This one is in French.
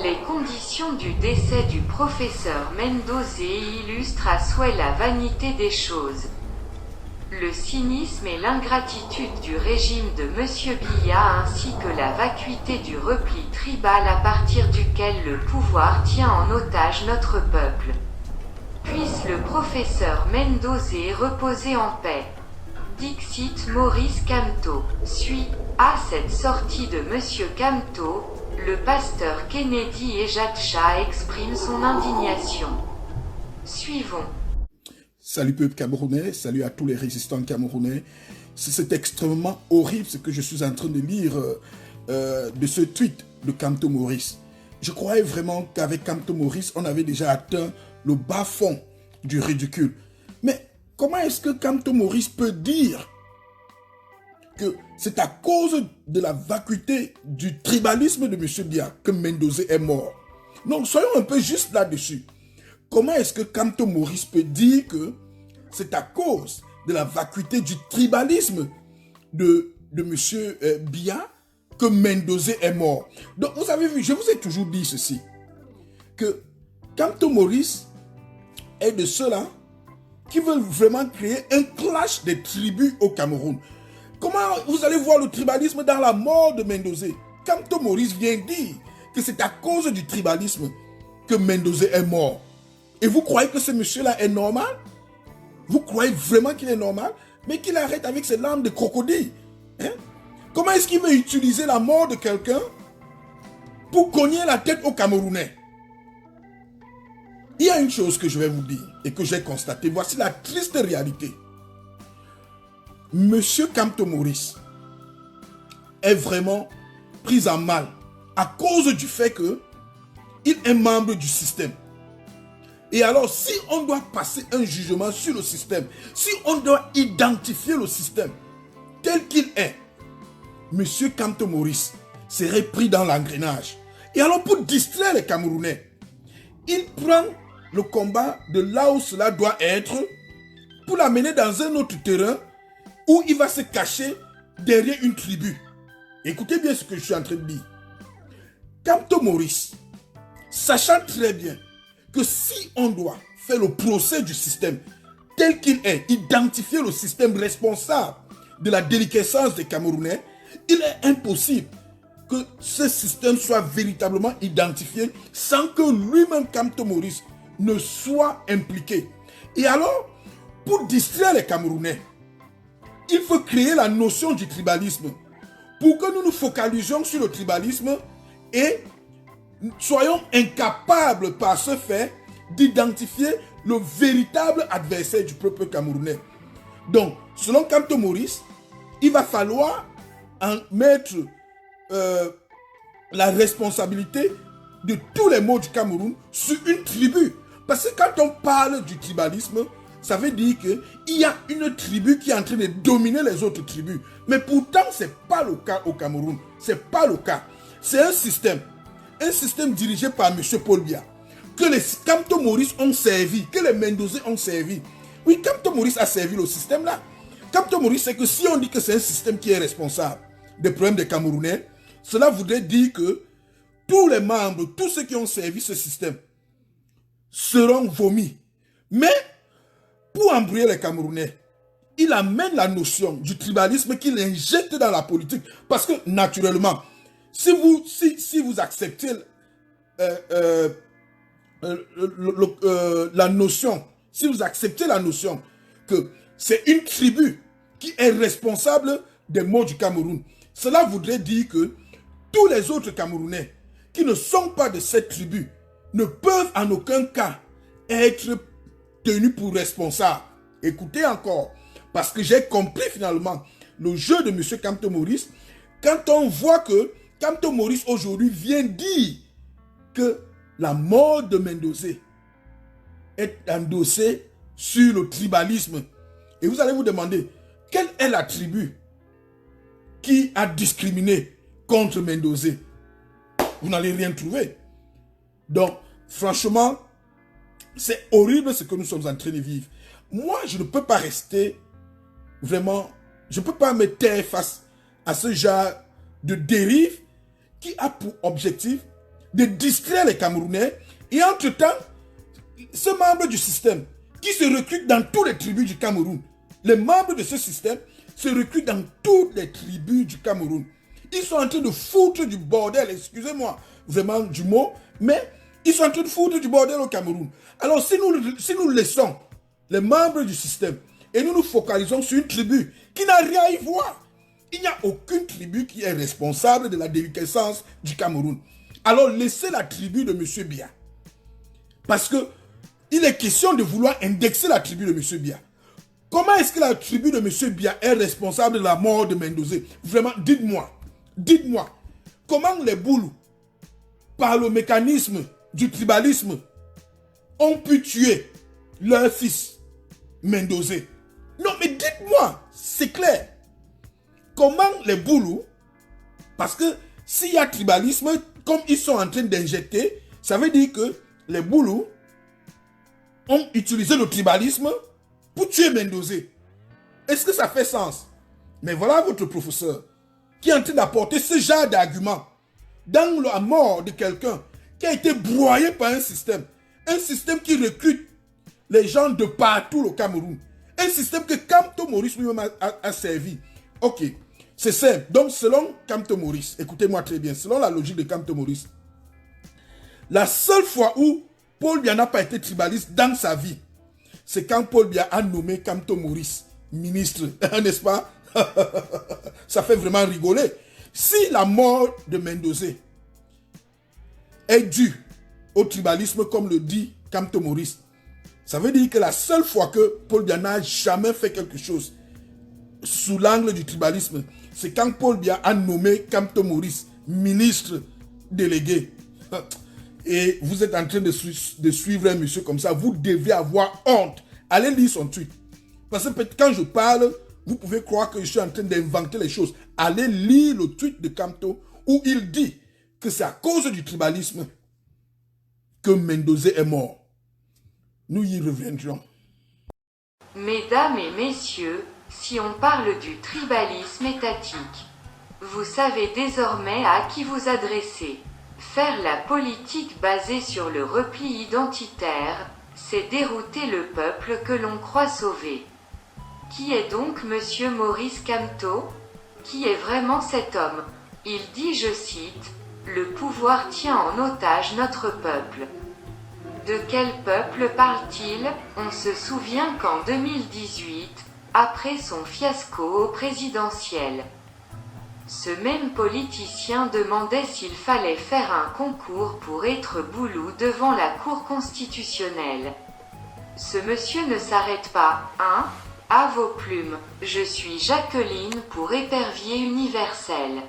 Les conditions du décès du professeur Mendoza illustrent à souhait la vanité des choses. Le cynisme et l'ingratitude du régime de M. Biya ainsi que la vacuité du repli tribal à partir duquel le pouvoir tient en otage notre peuple. Puisse le professeur Mendoza reposer en paix. Dixit Maurice Kamto. Suit, à cette sortie de M. Kamto, le pasteur Kennedy Ejatsha exprime son indignation. Suivons. Salut peuple camerounais, salut à tous les résistants camerounais. C'est extrêmement horrible ce que je suis en train de lire de ce tweet de Kamto Maurice. Je croyais vraiment qu'avec Kamto Maurice, on avait déjà atteint le bas-fond du ridicule. Mais comment est-ce que Kamto Maurice peut dire que c'est à cause de la vacuité du tribalisme de M. Biya que Mendoza est mort? Donc soyons un peu juste là-dessus. Comment est-ce que Kamto Maurice peut dire que c'est à cause de la vacuité du tribalisme de M. Biya que Mendoza est mort? Donc vous avez vu, je vous ai toujours dit ceci, que Kamto Maurice est de ceux-là qui veulent vraiment créer un clash des tribus au Cameroun. Comment vous allez voir le tribalisme dans la mort de Mendoza? Kamto Maurice vient dire que c'est à cause du tribalisme que Mendoza est mort. Et vous croyez que ce monsieur-là est normal? Vous croyez vraiment qu'il est normal? Mais qu'il arrête avec ses larmes de crocodile. Hein? Comment est-ce qu'il veut utiliser la mort de quelqu'un pour cogner la tête aux Camerounais? Il y a une chose que je vais vous dire et que j'ai constaté. Voici la triste réalité. Monsieur Kamto Maurice est vraiment pris en mal à cause du fait qu'il est membre du système. Et alors, si on doit passer un jugement sur le système, si on doit identifier le système tel qu'il est, Monsieur Kamto Maurice serait pris dans l'engrenage. Et alors, pour distraire les Camerounais, il prend le combat de là où cela doit être pour l'amener dans un autre terrain où il va se cacher derrière une tribu. Écoutez bien ce que je suis en train de dire. Kamto Maurice, sachant très bien que si on doit faire le procès du système tel qu'il est, identifier le système responsable de la déliquescence des Camerounais, il est impossible que ce système soit véritablement identifié sans que lui-même, Kamto Maurice, ne soit impliqué. Et alors, pour distraire les Camerounais, il faut créer la notion du tribalisme pour que nous nous focalisions sur le tribalisme et soyons incapables par ce fait d'identifier le véritable adversaire du peuple camerounais. Donc, selon Kamto Maurice, il va falloir en mettre la responsabilité de tous les maux du Cameroun sur une tribu. Parce que quand on parle du tribalisme, ça veut dire qu'il y a une tribu qui est en train de dominer les autres tribus. Mais pourtant, ce n'est pas le cas au Cameroun. Ce n'est pas le cas. C'est un système dirigé par M. Paul Biya, que les Kamto Maurice ont servi, que les Mendoza ont servi. Oui, Kamto Maurice a servi le système là. Kamto Maurice, c'est que si on dit que c'est un système qui est responsable des problèmes des Camerounais, cela voudrait dire que tous les membres, tous ceux qui ont servi ce système, seront vomis. Mais, pour embrouiller les Camerounais, il amène la notion du tribalisme qu'il injecte dans la politique. Parce que, naturellement, si vous acceptez la notion, si vous acceptez la notion que c'est une tribu qui est responsable des maux du Cameroun, cela voudrait dire que tous les autres Camerounais qui ne sont pas de cette tribu ne peuvent en aucun cas être tenus pour responsables. Écoutez encore, parce que j'ai compris finalement le jeu de M. Kamto Maurice, quand on voit que Kamto Maurice aujourd'hui vient dire que la mort de Mendoza est endossée sur le tribalisme. Et vous allez vous demander, quelle est la tribu qui a discriminé contre Mendoza? Vous n'allez rien trouver. Donc, franchement, c'est horrible ce que nous sommes en train de vivre. Moi, je ne peux pas rester vraiment, je ne peux pas me taire face à ce genre de dérive qui a pour objectif de distraire les Camerounais. Et entre-temps, ce membre du système qui se recrute dans toutes les tribus du Cameroun, les membres de ce système se recrutent dans toutes les tribus du Cameroun. Ils sont en train de foutre du bordel, excusez-moi vraiment du mot, mais ils sont en train de foutre du bordel au Cameroun. Alors si nous laissons les membres du système et nous nous focalisons sur une tribu qui n'a rien à y voir, il n'y a aucune tribu qui est responsable de la déliquescence du Cameroun. Alors laissez la tribu de M. Biya. Parce que il est question de vouloir indexer la tribu de M. Biya. Comment est-ce que la tribu de M. Biya est responsable de la mort de Mendozé? Vraiment, dites-moi, comment les Boulous, par le mécanisme du tribalisme, ont pu tuer leur fils, Mendozé? Non, mais dites-moi, c'est clair. Comment les Boulous, parce que s'il y a tribalisme, comme ils sont en train d'injecter, ça veut dire que les Boulous ont utilisé le tribalisme pour tuer Mendozé. Est-ce que ça fait sens? Mais voilà votre professeur qui est en train d'apporter ce genre d'argument dans la mort de quelqu'un qui a été broyé par un système qui recrute les gens de partout au Cameroun, un système que Kamto Maurice lui-même a servi. Ok, c'est simple. Donc selon Kamto Maurice, écoutez-moi très bien, selon la logique de Kamto Maurice, la seule fois où Paul Biya n'a pas été tribaliste dans sa vie, c'est quand Paul Biya a nommé Kamto Maurice ministre, n'est-ce pas? Ça fait vraiment rigoler. Si la mort de Mendozé est due au tribalisme, comme le dit Kamto Maurice, ça veut dire que la seule fois que Paul Biya n'a jamais fait quelque chose sous l'angle du tribalisme, c'est quand Paul Biya a nommé Kamto Maurice ministre délégué. Et vous êtes en train de suivre un monsieur comme ça, vous devez avoir honte. Allez lire son tweet. Parce que quand je parle, vous pouvez croire que je suis en train d'inventer les choses. Allez lire le tweet de Kamto où il dit que c'est à cause du tribalisme que Mendozé est mort. Nous y reviendrons. Mesdames et messieurs, si on parle du tribalisme étatique, vous savez désormais à qui vous adresser. Faire la politique basée sur le repli identitaire, c'est dérouter le peuple que l'on croit sauver. Qui est donc Monsieur Maurice Kamto? Qui est vraiment cet homme? Il dit, je cite, « Le pouvoir tient en otage notre peuple ». De quel peuple parle-t-il? On se souvient qu'en 2018, après son fiasco au présidentiel, ce même politicien demandait s'il fallait faire un concours pour être boulou devant la Cour constitutionnelle. Ce monsieur ne s'arrête pas, hein? À vos plumes, je suis Jacqueline pour Épervier Universel.